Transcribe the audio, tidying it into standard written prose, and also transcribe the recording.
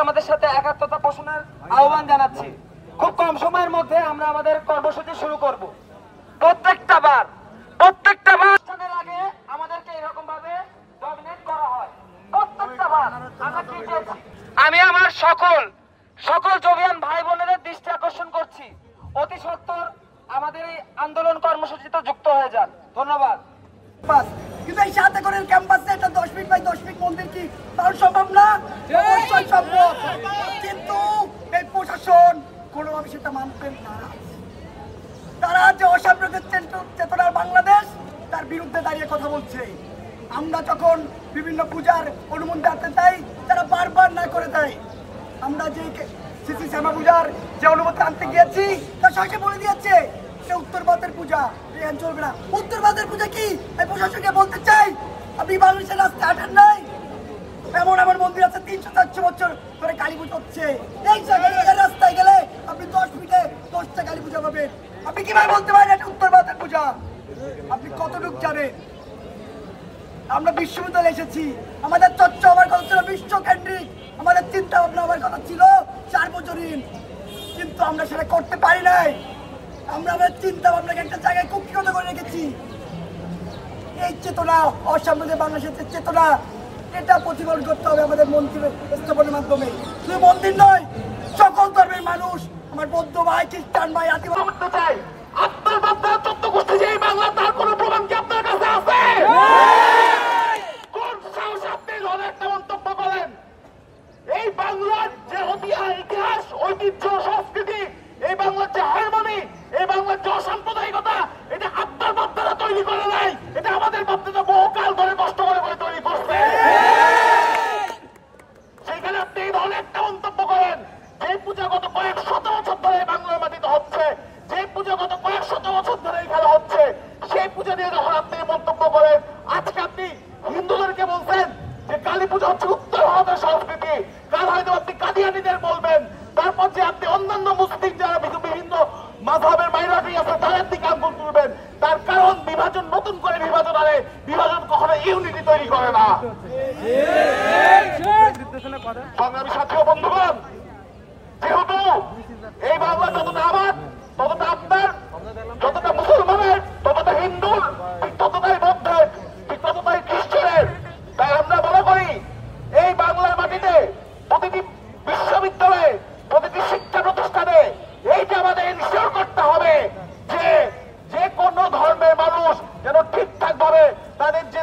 আমাদের সাথে একাত্মতা পোষণের আহ্বান জানাচ্ছি। খুব কম সময়ের মধ্যে আমরা আমাদের কর্মসূচি শুরু করব। প্রত্যেকটা বার অনুষ্ঠানের আগে আমাদেরকে এরকম ভাবে ডমিনেট করা হয়। প্রত্যেকটা বার আমরা কি চেয়েছি? আমি আমার সকল জবিয়ান ভাই বোনেদের দৃষ্টি আকর্ষণ করছি, অতি সত্বর আমাদের এই আন্দোলন কর্মসূচিতে যুক্ত হয়ে যান। ধন্যবাদ। কিন্তু এই সাথে করে ক্যাম্পাসে এটা 10 ফিট বাই 10 ফিট মন্দির কি তাও সম্ভব না? অবশ্যই সম্ভব, কিন্তু এই প্রশাসন কোনোভাবে সেটা মানতেন না। তারা যে অসাম্প্রদায়িক চেতনার বাংলাদেশ তার বিরুদ্ধে দাঁড়িয়ে কথা বলছে। আমরা যখন বিভিন্ন পূজার অনুমতি আনতে চাই তারা বারবার না করে দেয়। আমরা যে সিসি শ্যামা পূজার যে অনুমতি আনতে গিয়েছি তার সঙ্গে বলে দিয়েছে যে উত্তরভারতের পূজা এখানে চলবে না। উত্তরভারতের পূজা কি এই প্রশাসনকে বলতে চাই আপনি বাংলাদেশের রাস্তায় হাঁটেন নাই? এমন মন্দির আছে 300-400 বছর ধরে কালী পুজো হচ্ছে। এই জায়গায় রাস্তায় গেলে আপনি 10 ফিটে 10টা কালী পূজা পাবেন। আপনি কিভাবে বলতে পারেন এটা উত্তরভারতের পূজা? আপনি কতটুকু জানেন? আমরা বিশ্ববিদ্যালয়ে এসেছি, আমাদের চর্চা হওয়ার কথা ছিল বিশ্ব কেন্দ্রিক, আমাদের চিন্তা ভাবনা হওয়ার কথা ছিল সার্বজনীন, কিন্তু আমরা সেটা করতে পারি নাই। আমরা আমাদের চিন্তা ভাবনাকে একটা জায়গায় কুক্ষিগত করে রেখেছি। এই চেতনা অসাম্প্রদায়িক বাংলাদেশের চেতনা এটা প্রতিফলন করতে হবে আমাদের মন্দির স্থাপনের মাধ্যমে। শুধু মন্দির নয়, সকল ধর্মের মানুষ, আমার বৌদ্ধ ভাই, খ্রিস্টান ভাই, আদিবাসী করতে চাই। আপনার মাত্রা তত্ত্ব করতে যে এই বাংলা তার কোনো প্রমাণ কি আপনার কাছে আছে? কোন সাহস আপনি ধরে একটা মন্তব্য করেন? এই বাংলার যে ইতিহাস, ঐতিহ্য, সংস্কৃতি, এই বাংলার যে হারমোনি, এই বাংলার যে অসাম্প্রদায়িকতা, এটা আপনার বাপদাদা তৈরি করে নাই, এটা আমাদের বাপদাদা বহুকাল ধরে কষ্ট করে তৈরি করছে। সেখানে আপনি এই ধরনের একটা মন্তব্য করেন যে পূজা গত কয়েক শত বছর ধরে বাংলার মাটিতে হচ্ছে, যে পূজা গত কয়েক শত বছর ধরে এখানে হচ্ছে, সেই পূজা নিয়ে যখন আপনি মন্তব্য করেন, আজকে আপনি হিন্দুদেরকে বলছেন যে কালী পূজা হচ্ছে উত্তর ভারতের সংস্কৃতি, কাল হয়তো আপনি কাদিয়ানীদের বলবেন, তারপর যে আপনি অন্যান্য মুসলিম যারা বিভিন্ন মাযহাবের মাইনরিটি আছে তাদের দিকে আঙ্গুল তুলবেন। তার কারণ বিভাজন, নতুন করে বিভাজন আনে, বিভাজন কখনো ইউনিটি তৈরি করে না। সংগ্রামী সাথী ও বন্ধুগণ, যেহেতু এই বাংলা যতটা আমার, ততটা আপনার, যতটা মুসলমানের, ততটা হিন্দুর, ঠিক ততটাই বৌদ্ধের, ঠিক ততটাই খ্রিস্টানের, তাই আমরা মনে করি এই বাংলার মাটিতে প্রতিটি বিশ্ববিদ্যালয়ে, প্রতিটি শিক্ষা প্রতিষ্ঠানে এইটা আমাদের ইনশিওর করতে হবে যে যে কোনো ধর্মের মানুষ যেন ঠিকঠাক ভাবে হবে তাদের যে